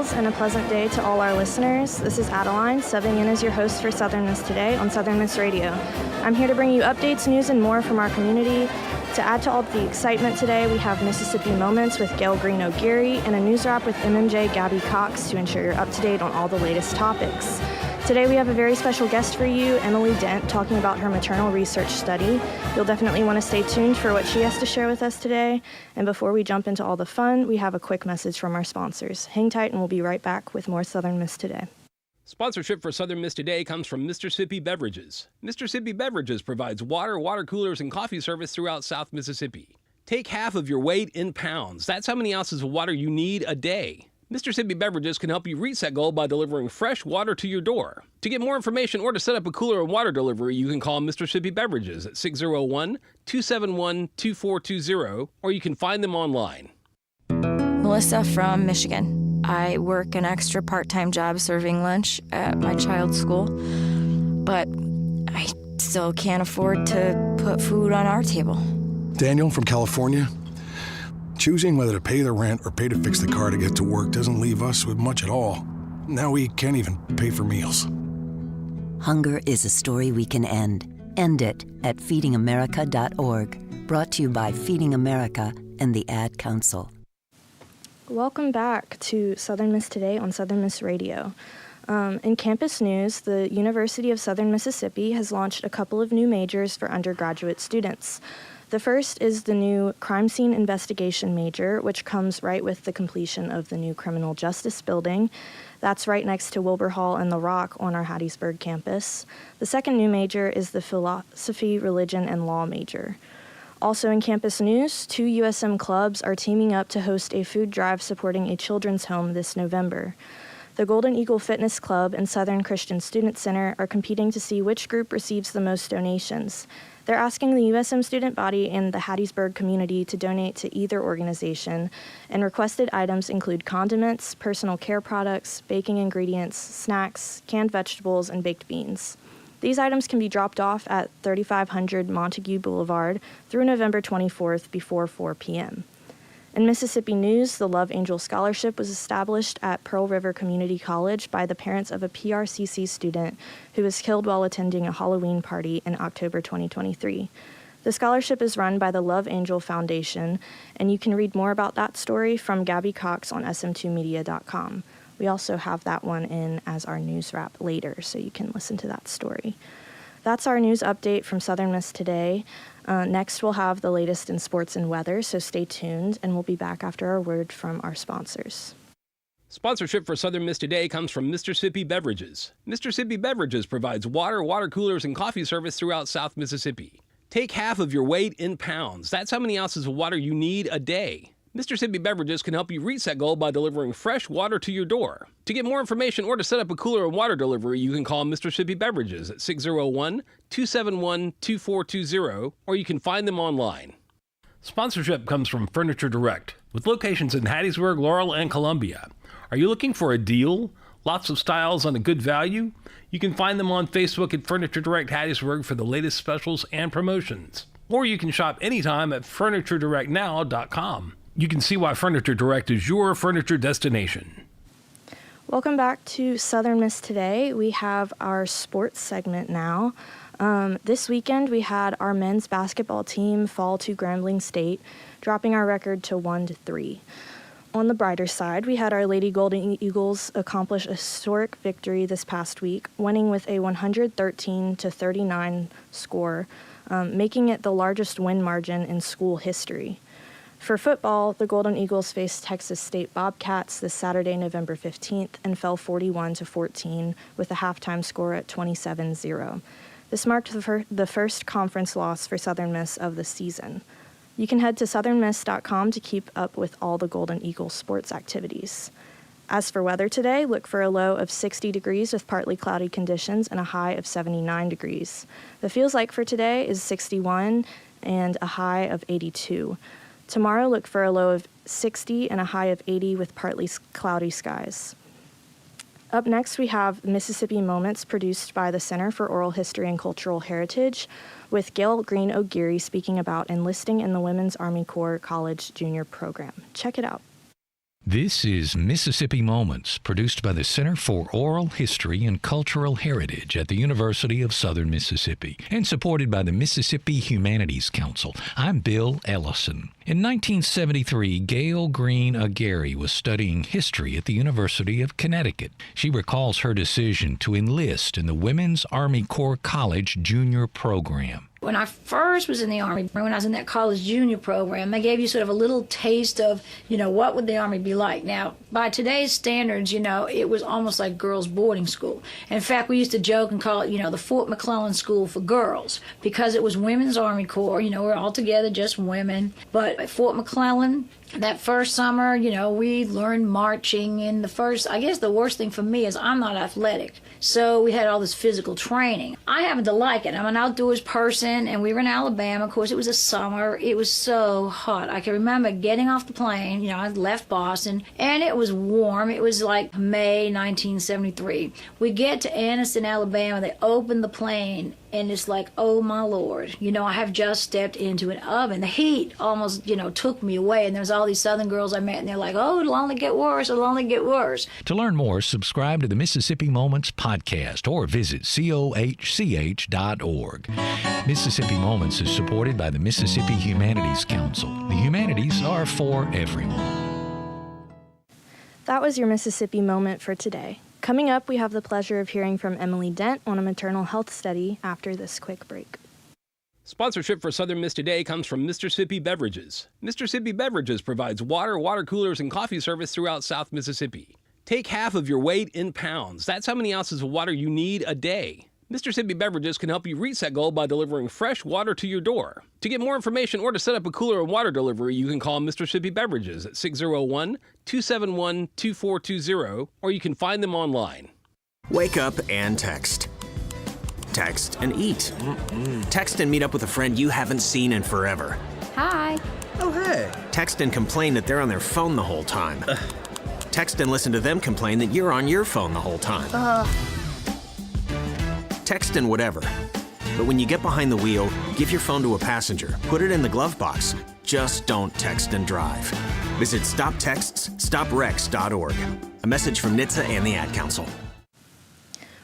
Eagles, and a pleasant day to all our listeners. This is Adeline, subbing in as your host for Southern Miss Today on Southern Miss Radio. I'm here to bring you updates, news, and more from our community. To add to all the excitement today, we have Mississippi Moments with Gail Green-O'Geary and a news wrap with MMJ Gabby Cox to ensure you're up to date on all the latest topics. Today we have a very special guest for you, Emily Dent, talking about her maternal research study. You'll definitely want to stay tuned for what she has to share with us today. And before we jump into all the fun, we have a quick message from our sponsors. Hang tight and we'll be right back with more Southern Miss Today. Sponsorship for Southern Miss Today comes from Mississippi Beverages. Mississippi Beverages provides water, water coolers, and coffee service throughout South Mississippi. Take half of your weight in pounds. That's how many ounces of water you need a day. Mississippi Beverages can help you reach that goal by delivering fresh water to your door. To get more information or to set up a cooler and water delivery, you can call Mississippi Beverages at 601-271-2420, or you can find them online. Melissa from Michigan. I work an extra part-time job serving lunch at my child's school, but I still can't afford to put food on our table. Daniel from California. Choosing whether to pay the rent or pay to fix the car to get to work doesn't leave us with much at all. Now we can't even pay for meals. Hunger is a story we can end. End it at feedingamerica.org. Brought to you by Feeding America and the Ad Council. Welcome back to Southern Miss Today on Southern Miss Radio. In campus news, the University of Southern Mississippi has launched a couple of new majors for undergraduate students. The first is the new Crime Scene Investigation major, which comes right with the completion of the new Criminal Justice Building. That's right next to Wilbur Hall and The Rock on our Hattiesburg campus. The second new major is the Philosophy, Religion, and Law major. Also in campus news, 2 USM clubs are teaming up to host a food drive supporting a children's home this November. The Golden Eagle Fitness Club and Southern Christian Student Center are competing to see which group receives the most donations. They're asking the USM student body and the Hattiesburg community to donate to either organization, and requested items include condiments, personal care products, baking ingredients, snacks, canned vegetables, and baked beans. These items can be dropped off at 3500 Montague Boulevard through November 24th before 4 p.m. In Mississippi news, the Love Angel Scholarship was established at Pearl River Community College by the parents of a PRCC student who was killed while attending a Halloween party in October 2023. The scholarship is run by the Love Angel Foundation, and you can read more about that story from Gabby Cox on sm2media.com. We also have that one in as our news wrap later, so you can listen to that story. That's our news update from Southern Miss Today. Next, we'll have the latest in sports and weather, so stay tuned, and we'll be back after a word from our sponsors. Sponsorship for Southern Miss Today comes from Mississippi Beverages. Mississippi Beverages provides water, water coolers, and coffee service throughout South Mississippi. Take half of your weight in pounds. That's how many ounces of water you need a day. Mississippi Beverages can help you reach that goal by delivering fresh water to your door. To get more information or to set up a cooler and water delivery, you can call Mississippi Beverages at 601-271-2420, or you can find them online. Sponsorship comes from Furniture Direct, with locations in Hattiesburg, Laurel, and Columbia. Are you looking for a deal? Lots of styles on a good value? You can find them on Facebook at Furniture Direct Hattiesburg for the latest specials and promotions. Or you can shop anytime at FurnitureDirectNow.com. You can see why Furniture Direct is your furniture destination. Welcome back to Southern Miss Today. We have our sports segment now. This weekend, we had our men's basketball team fall to Grambling State, dropping our record to 1-3. On the brighter side, we had our Lady Golden Eagles accomplish a historic victory this past week, winning with a 113-39 score, making it the largest win margin in school history. For football, the Golden Eagles faced Texas State Bobcats this Saturday, November 15th, and fell 41-14 with a halftime score at 27-0. This marked the first conference loss for Southern Miss of the season. You can head to southernmiss.com to keep up with all the Golden Eagles sports activities. As for weather today, look for a low of 60 degrees with partly cloudy conditions and a high of 79 degrees. The feels like for today is 61 and a high of 82. Tomorrow, look for a low of 60 and a high of 80 with partly cloudy skies. Up next, we have Mississippi Moments produced by the Center for Oral History and Cultural Heritage, with Gail Green-O'Geary speaking about enlisting in the Women's Army Corps College Junior Program. Check it out. This is Mississippi Moments, produced by the Center for Oral History and Cultural Heritage at the University of Southern Mississippi and supported by the Mississippi Humanities Council. I'm Bill Ellison. In 1973, Gail Green Aguirre was studying history at the University of Connecticut. She recalls her decision to enlist in the Women's Army Corps College Junior Program. When I first was in the Army, when I was in that college junior program, they gave you sort of a little taste of, what would the Army be like. Now, by today's standards, it was almost like girls' boarding school. In fact, we used to joke and call it, the Fort McClellan School for girls, because it was Women's Army Corps. We're all together, just women. But at Fort McClellan, that first summer, we learned marching. And I guess the worst thing for me is I'm not athletic. So we had all this physical training. I happen to like it. I'm an outdoors person, and we were in Alabama. Of course, it was a summer. It was so hot. I can remember getting off the plane. I left Boston, and it was warm. It was like May 1973. We get to Anniston, Alabama. They open the plane, and it's like, oh, my Lord. I have just stepped into an oven. The heat almost, took me away. And there's all these Southern girls I met, and they're like, oh, it'll only get worse. It'll only get worse. To learn more, subscribe to the Mississippi Moments podcast or visit cohch.org. Mississippi Moments is supported by the Mississippi Humanities Council. The humanities are for everyone. That was your Mississippi Moment for today. Coming up, we have the pleasure of hearing from Emily Dent on a maternal health study after this quick break. Sponsorship for Southern Miss Today comes from Mississippi Beverages. Mississippi Beverages provides water, water coolers, and coffee service throughout South Mississippi. Take half of your weight in pounds. That's how many ounces of water you need a day. Mississippi Beverages can help you reach that goal by delivering fresh water to your door. To get more information or to set up a cooler and water delivery, you can call Mississippi Beverages at 601-271-2420, or you can find them online. Wake up and text. Text and eat. Text and meet up with a friend you haven't seen in forever. Hi. Oh, hey. Text and complain that they're on their phone the whole time. Text and listen to them complain that you're on your phone the whole time. Text and whatever. But when you get behind the wheel, give your phone to a passenger. Put it in the glove box. Just don't text and drive. Visit StopTextsStopWrecks.org. A message from NHTSA and the Ad Council.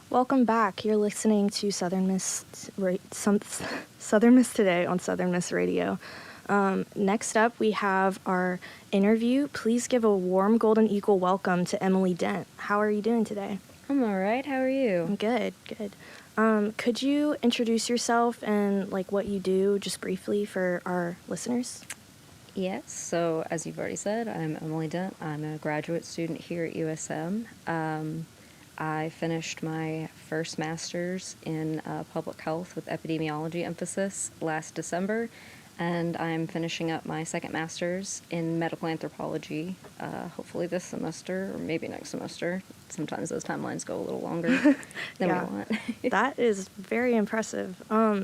Welcome back. You're listening to Southern Miss Today on Southern Miss Radio. Next up, we have our interview. Please give a warm Golden Eagle welcome to Emily Dent. How are you doing today? I'm all right. How are you? I'm good. Could you introduce yourself and what you do just briefly for our listeners? Yes. So as you've already said, I'm Emily Dent. I'm a graduate student here at USM. I finished my first master's in public health with epidemiology emphasis last December, and I'm finishing up my second master's in medical anthropology, hopefully this semester or maybe next semester. Sometimes those timelines go a little longer than we want. That is very impressive.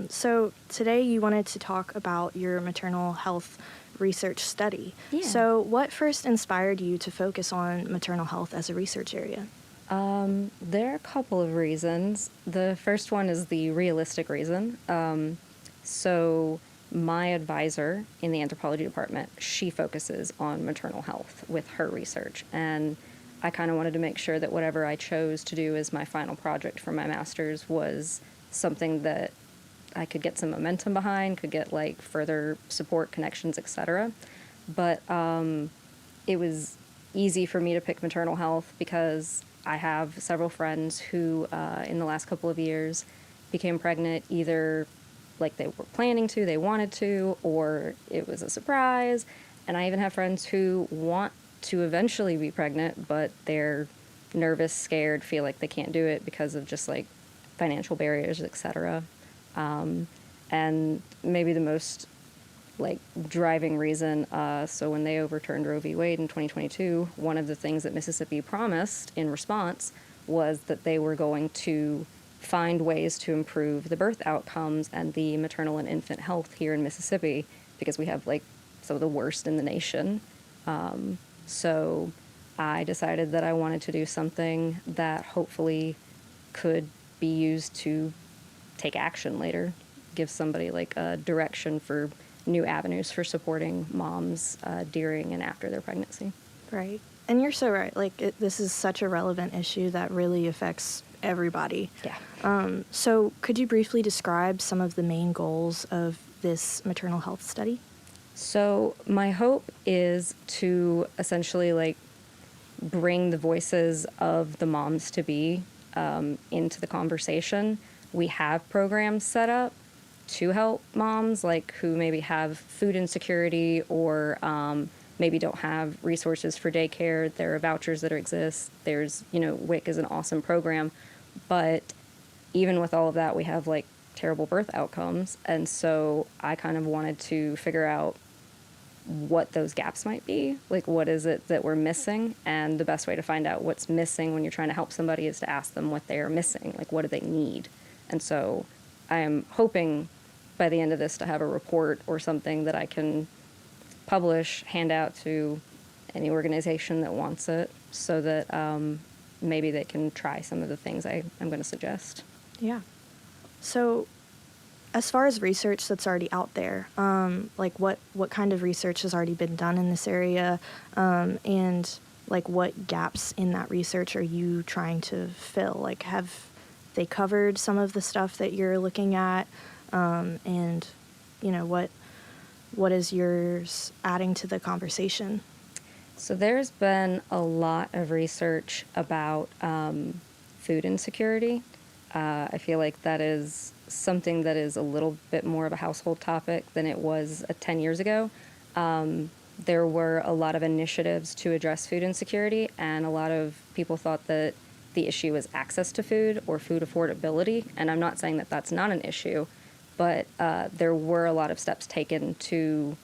So today you wanted to talk about your maternal health research study. Yeah. So what first inspired you to focus on maternal health as a research area? There are a couple of reasons. The first one is the realistic reason. So my advisor in the anthropology department, she focuses on maternal health with her research. And I kind of wanted to make sure that whatever I chose to do as my final project for my master's was something that I could get some momentum behind, could get further support, connections, etc. But it was easy for me to pick maternal health because I have several friends who, in the last couple of years, became pregnant either they were planning to, they wanted to, or it was a surprise. And I even have friends who want to eventually be pregnant, but they're nervous, scared, feel like they can't do it because of just financial barriers, etc. And maybe the most driving reason, so when they overturned Roe v. Wade in 2022, one of the things that Mississippi promised in response was that they were going to find ways to improve the birth outcomes and the maternal and infant health here in Mississippi, because we have some of the worst in the nation. So I decided that I wanted to do something that hopefully could be used to take action later, give somebody a direction for new avenues for supporting moms during and after their pregnancy. Right. And you're so right. Like, this is such a relevant issue that really affects everybody. Yeah. So could you briefly describe some of the main goals of this maternal health study? So my hope is to essentially like bring the voices of the moms to be into the conversation. We have programs set up to help moms like who maybe have food insecurity or maybe don't have resources for daycare. There are vouchers that exist. There's, WIC is an awesome program. But even with all of that, we have like terrible birth outcomes. And so I kind of wanted to figure out what those gaps might be. Like, what is it that we're missing? And the best way to find out what's missing when you're trying to help somebody is to ask them what they are missing. Like, what do they need? And so I am hoping by the end of this to have a report or something that I can publish, hand out to any organization that wants it so that maybe they can try some of the things I'm going to suggest. Yeah. So as far as research that's already out there, like what kind of research has already been done in this area, and like what gaps in that research are you trying to fill? Like, have they covered some of the stuff that you're looking at, and what is yours adding to the conversation? So there's been a lot of research about food insecurity. I feel like that is something that is a little bit more of a household topic than it was 10 years ago. There were a lot of initiatives to address food insecurity, and a lot of people thought that the issue was access to food or food affordability. And I'm not saying that that's not an issue, but there were a lot of steps taken to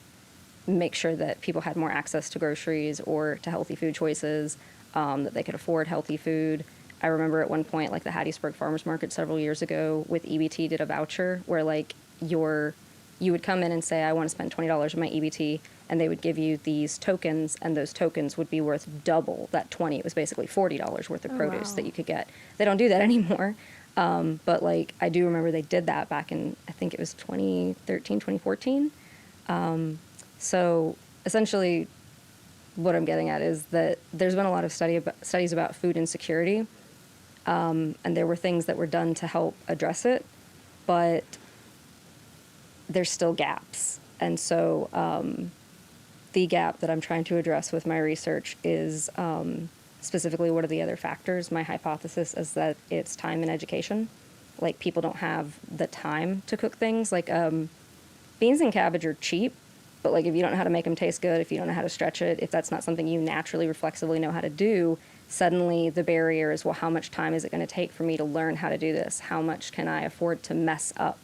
make sure that people had more access to groceries or to healthy food choices, that they could afford healthy food. I remember at one point, like the Hattiesburg Farmers Market several years ago with EBT did a voucher where like you would come in and say, I want to spend $20 on my EBT, and they would give you these tokens, and those tokens would be worth double that 20. It was basically $40 worth of produce that you could get. They don't do that anymore. But like, I do remember they did that back in, I think it was 2013, 2014. So essentially what I'm getting at is that there's been a lot of studies about food insecurity. And there were things that were done to help address it, but there's still gaps. And so the gap that I'm trying to address with my research is specifically what are the other factors. My hypothesis is that it's time and education. Like, people don't have the time to cook things. Like, beans and cabbage are cheap, but like if you don't know how to make them taste good, if you don't know how to stretch it, if that's not something you naturally reflexively know how to do, suddenly the barrier is, well, how much time is it going to take for me to learn how to do this? How much can I afford to mess up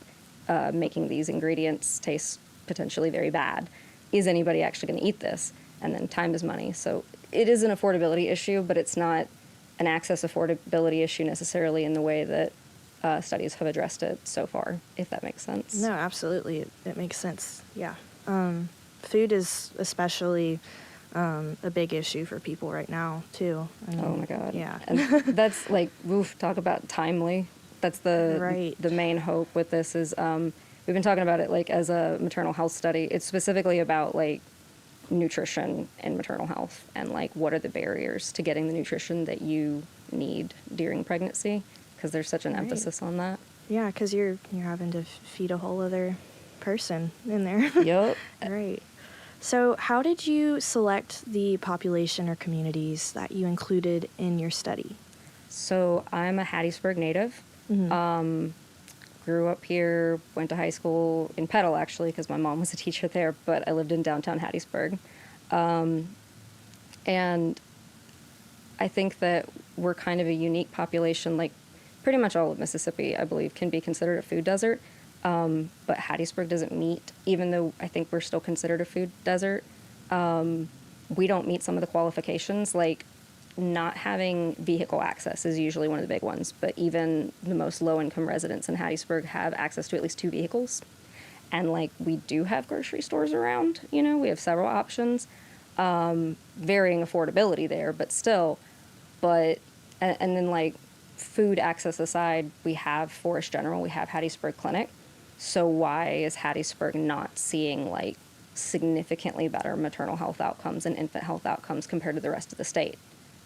making these ingredients taste potentially very bad? Is anybody actually going to eat this? And then time is money. So it is an affordability issue, but it's not an access affordability issue necessarily in the way that studies have addressed it so far, if that makes sense. No, absolutely. It makes sense. Yeah. Food is especially a big issue for people right now, too. I mean, oh, my God. Yeah. And that's like, talk about timely. That's the main hope with this is we've been talking about it like as a maternal health study. It's specifically about like nutrition and maternal health and like what are the barriers to getting the nutrition that you need during pregnancy, because there's such an emphasis on that. Yeah, because you're having to feed a whole other person in there. Yep. Right. So how did you select the population or communities that you included in your study? So I'm a Hattiesburg native. Mm-hmm. Grew up here, went to high school in Petal, actually, because my mom was a teacher there, but I lived in downtown Hattiesburg. And I think that we're kind of a unique population. Like, pretty much all of Mississippi, I believe, can be considered a food desert. But Hattiesburg doesn't meet, even though I think we're still considered a food desert. We don't meet some of the qualifications, like not having vehicle access is usually one of the big ones, but even the most low-income residents in Hattiesburg have access to at least 2 vehicles. And like, we do have grocery stores around, we have several options, varying affordability there, but still. But, and then like food access aside, we have Forest General, we have Hattiesburg Clinic. So why is Hattiesburg not seeing like significantly better maternal health outcomes and infant health outcomes compared to the rest of the state.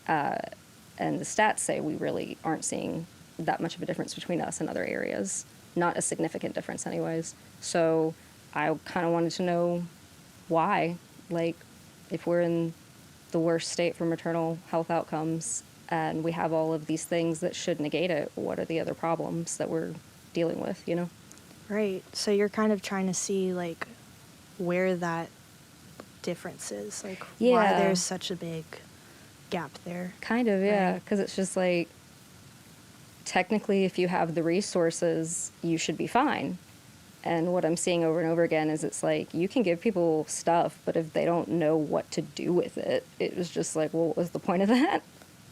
And the stats say we really aren't seeing that much of a difference between us and other areas. Not a significant difference anyways. So I kind of wanted to know why. Like, if we're in the worst state for maternal health outcomes and we have all of these things that should negate it, what are the other problems that we're dealing with, you know? Right. So you're kind of trying to see, like, where that difference is, like, why Yeah. there's such a big gap there. Kind of, yeah, Right. because it's just like, technically, if you have the resources, you should be fine. And what I'm seeing over and over again is it's like, you can give people stuff, but if they don't know what to do with it, it was just like, well, what was the point of that?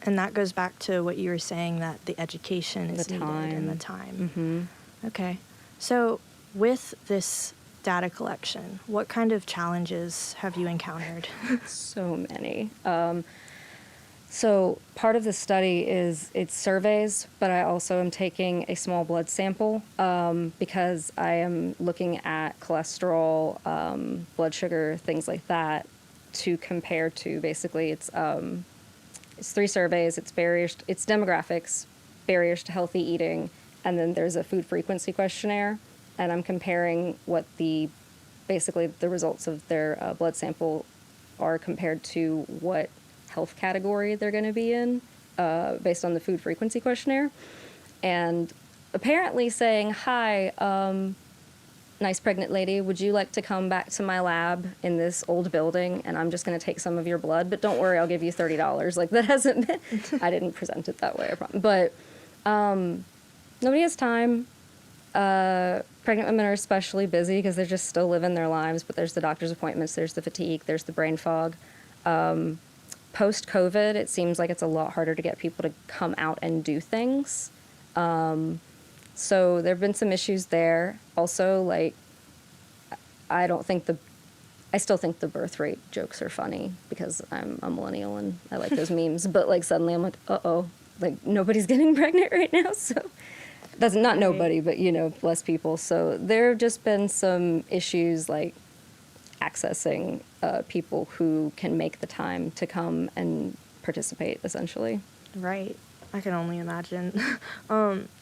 And that goes back to what you were saying, that the education is The needed and the time. time. Okay. So with this data collection, what kind of challenges have you encountered? So many. So part of the study is it's surveys, but I also am taking a small blood sample because I am looking at cholesterol, blood sugar, things like that, to compare to. Basically it's 3 surveys. It's barriers, it's demographics, barriers to healthy eating, and then there's a food frequency questionnaire. And I'm comparing what basically the results of their blood sample are compared to what health category they're going to be in based on the food frequency questionnaire. And apparently saying, hi, nice pregnant lady, would you like to come back to my lab in this old building and I'm just going to take some of your blood, but don't worry, I'll give you $30. Like, that hasn't been, I didn't present it that way, I promise. But nobody has time. Pregnant women are especially busy because they're just still living their lives, but there's the doctor's appointments, there's the fatigue, there's the brain fog. Post-COVID, it seems like it's a lot harder to get people to come out and do things. So there have been some issues there. Also, like, I still think the birth rate jokes are funny because I'm a millennial and I like those memes. But, like, suddenly I'm like, uh-oh, like, nobody's getting pregnant right now. So that's not nobody, but, you know, less people. So there have just been some issues, like, accessing people who can make the time to come and participate, essentially. Right. I can only imagine.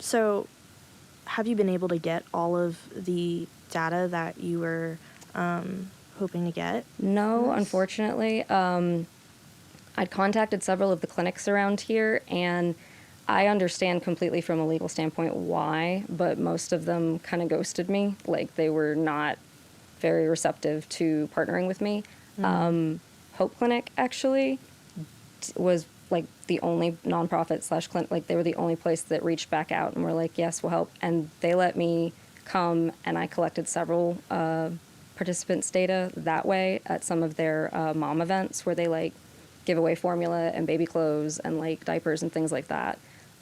So have you been able to get all of the data that you were hoping to get? No, unfortunately. I'd contacted several of the clinics around here, and I understand completely from a legal standpoint why, but most of them kind of ghosted me. Like, they were not very receptive to partnering with me. Hope Clinic actually was like the only nonprofit / clinic, like they were the only place that reached back out and were like, yes, we'll help. And they let me come, and I collected several participants' data that way at some of their mom events where they like give away formula and baby clothes and like diapers and things like that.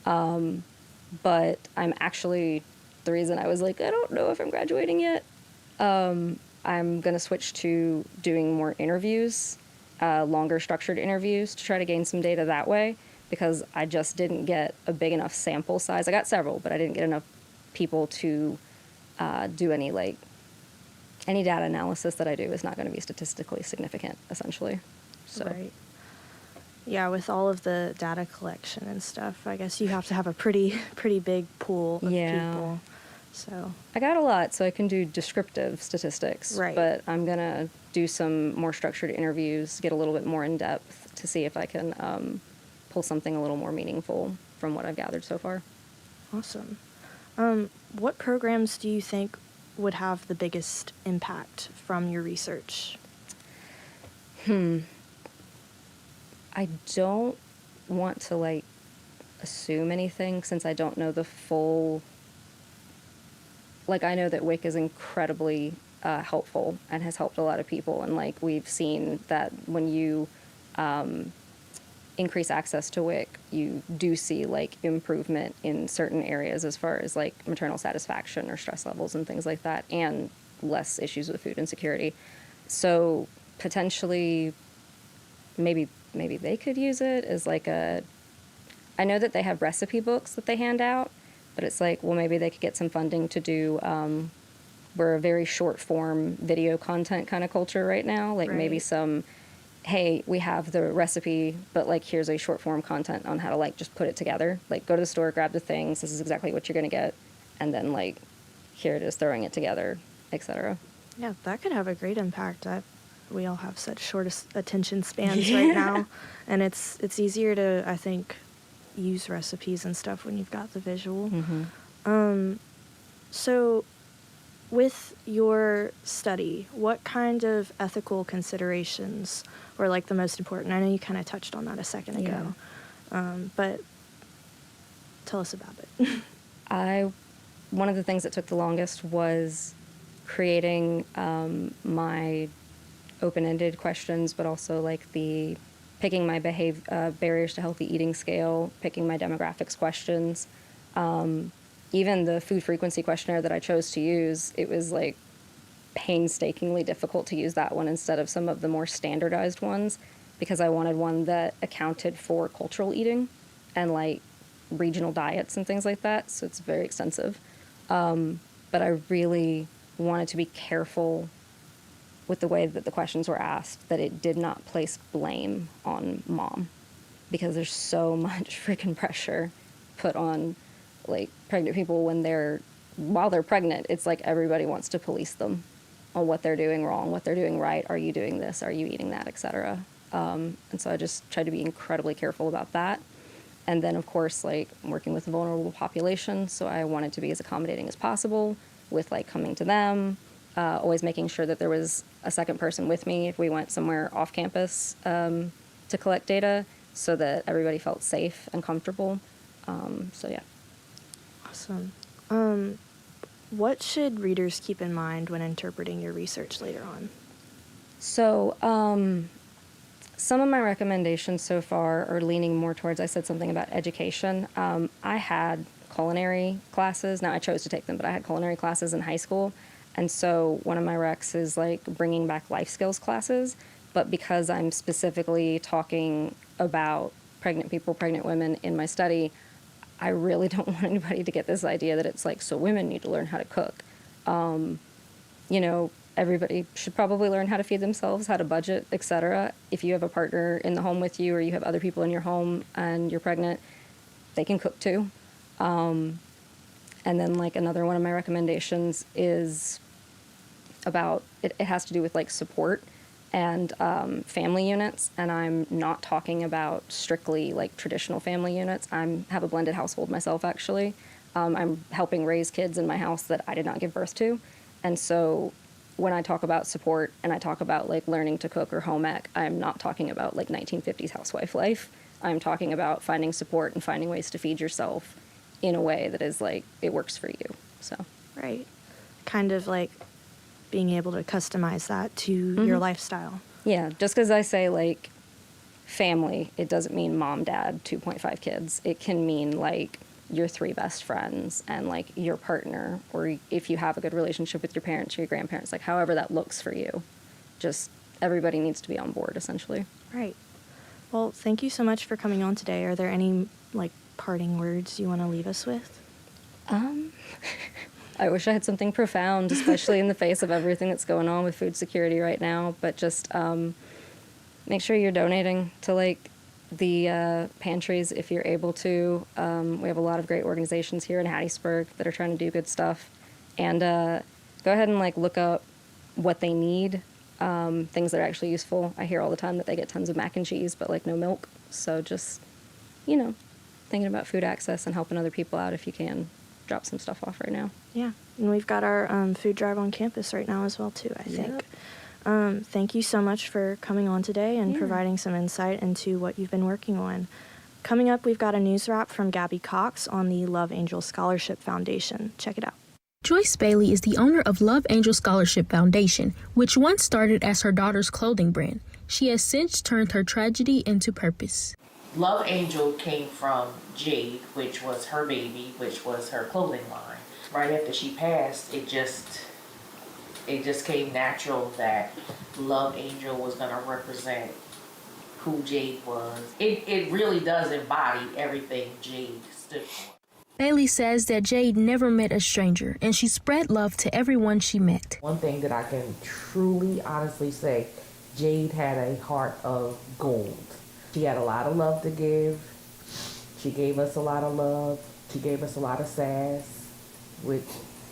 But I'm actually, the reason I was like, I don't know if I'm graduating yet, I'm going to switch to doing more interviews, longer structured interviews, to try to gain some data that way, because I just didn't get a big enough sample size. I got several, but I didn't get enough people to do any data analysis that I do is not going to be statistically significant, essentially. So. Right. Yeah, with all of the data collection and stuff, I guess you have to have a pretty big pool of people. So I got a lot, so I can do descriptive statistics. Right. But I'm going to do some more structured interviews, get a little bit more in depth to see if I can pull something a little more meaningful from what I've gathered so far. Awesome. What programs do you think would have the biggest impact from your research? I don't want to assume anything since I don't know the full. I know that WIC is incredibly helpful and has helped a lot of people, and we've seen that when you increase access to WIC, you do see improvement in certain areas as far as maternal satisfaction or stress levels and things like that, and less issues with food insecurity. So potentially, maybe they could use it as I know that they have recipe books that they hand out, but it's well, maybe they could get some funding to do we're a very short form video content kind of culture right now. Like maybe some, hey, we have the recipe, but like here's a short form content on how to like just put it together. Like go to the store, grab the things, this is exactly what you're going to get, and then like here it is throwing it together, etc. Yeah, that could have a great impact. We all have such short attention spans right now, and it's easier to, I think, use recipes and stuff when you've got the visual. So with your study, what kind of ethical considerations were like the most important? I know you kind of touched on that a second ago, but tell us about it. One of the things that took the longest was creating my open-ended questions, but also like picking my barriers to healthy eating scale, picking my demographics questions. Even the food frequency questionnaire that I chose to use, it was like painstakingly difficult to use that one instead of some of the more standardized ones, because I wanted one that accounted for cultural eating and like regional diets and things like that. So it's very extensive. But I really wanted to be careful with the way that the questions were asked, that it did not place blame on mom, because there's so much freaking pressure put on like pregnant people while they're pregnant. It's like everybody wants to police them on what they're doing wrong, what they're doing right. Are you doing this? Are you eating that, etc. And so I just tried to be incredibly careful about that. And then, of course, like working with a vulnerable population, so I wanted to be as accommodating as possible with like coming to them, always making sure that there was a second person with me if we went somewhere off campus to collect data, so that everybody felt safe and comfortable. So yeah. Awesome. What should readers keep in mind when interpreting your research later on? So some of my recommendations so far are leaning more towards, I said something about education. I had culinary classes. Now I chose to take them, but I had culinary classes in high school. And so one of my recs is like bringing back life skills classes. But because I'm specifically talking about pregnant people, pregnant women in my study, I really don't want anybody to get this idea that it's like, so women need to learn how to cook. Everybody should probably learn how to feed themselves, how to budget, etc. If you have a partner in the home with you, or you have other people in your home and you're pregnant, they can cook too. And then like another one of my recommendations is about, it has to do with like support and family units. And I'm not talking about strictly like traditional family units. I have a blended household myself, actually. I'm helping raise kids in my house that I did not give birth to. And so when I talk about support and I talk about like learning to cook or home ec, I'm not talking about like 1950s housewife life. I'm talking about finding support and finding ways to feed yourself in a way that is like, it works for you. So Right. Kind of like being able to customize that to your lifestyle. Yeah, just because I say like family, it doesn't mean mom, dad, 2.5 kids. It can mean like your 3 best friends and like your partner, or if you have a good relationship with your parents or your grandparents, like however that looks for you. Just everybody needs to be on board, essentially. Right. Well, thank you so much for coming on today. Are there any like parting words you want to leave us with? I wish I had something profound, especially in the face of everything that's going on with food security right now, but just make sure you're donating to like the pantries if you're able to. We have a lot of great organizations here in Hattiesburg that are trying to do good stuff. And go ahead and like look up what they need, things that are actually useful. I hear all the time that they get tons of mac and cheese, but like no milk. So just, thinking about food access and helping other people out if you can. Drop some stuff off right now. Yeah, and we've got our food drive on campus right now as well too, I think. Thank you so much for coming on today and providing some insight into what you've been working on. Coming up, we've got a news wrap from Gabby Cox on the Love Angel Scholarship Foundation. Check it out. Joyce Bailey is the owner of Love Angel Scholarship Foundation, which once started as her daughter's clothing brand. She has since turned her tragedy into purpose. Love Angel came from Jade, which was her baby, which was her clothing line. Right after she passed, it just came natural that Love Angel was going to represent who Jade was. It really does embody everything Jade stood for. Bailey says that Jade never met a stranger, and she spread love to everyone she met. One thing that I can truly, honestly say, Jade had a heart of gold. She had a lot of love to give. She gave us a lot of love. She gave us a lot of sass, which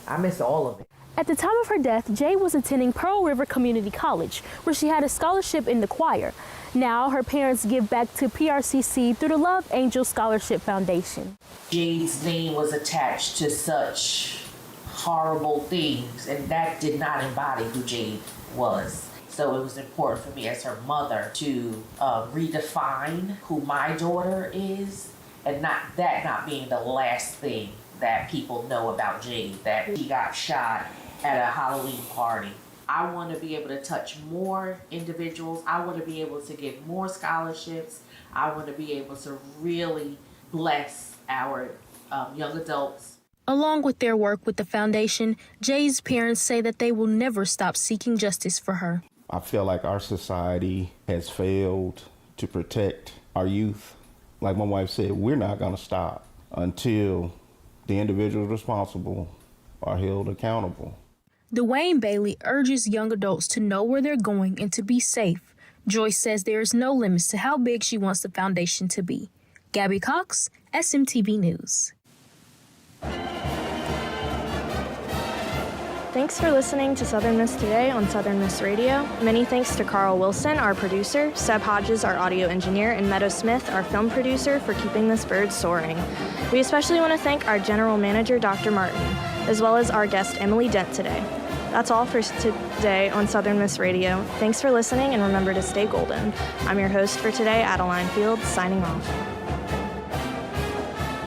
I miss all of it. At the time of her death, Jade was attending Pearl River Community College, where she had a scholarship in the choir. Now, her parents give back to PRCC through the Love Angel Scholarship Foundation. Jade's name was attached to such horrible things, and that did not embody who Jade was. So it was important for me as her mother to redefine who my daughter is, and not being the last thing that people know about Jade, that she got shot at a Halloween party. I want to be able to touch more individuals. I want to be able to give more scholarships. I want to be able to really bless our young adults. Along with their work with the foundation, Jade's parents say that they will never stop seeking justice for her. I feel like our society has failed to protect our youth. Like my wife said, we're not going to stop until the individuals responsible are held accountable. Dwayne Bailey urges young adults to know where they're going and to be safe. Joyce says there is no limits to how big she wants the foundation to be. Gabby Cox, SMTV News. Thanks for listening to Southern Miss Today on Southern Miss Radio. Many thanks to Carl Wilson, our producer, Seb Hodges, our audio engineer, and Meadow Smith, our film producer, for keeping this bird soaring. We especially want to thank our general manager, Dr. Martin, as well as our guest, Emily Dent, today. That's all for today on Southern Miss Radio. Thanks for listening, and remember to stay golden. I'm your host for today, Adeline Fields, signing off.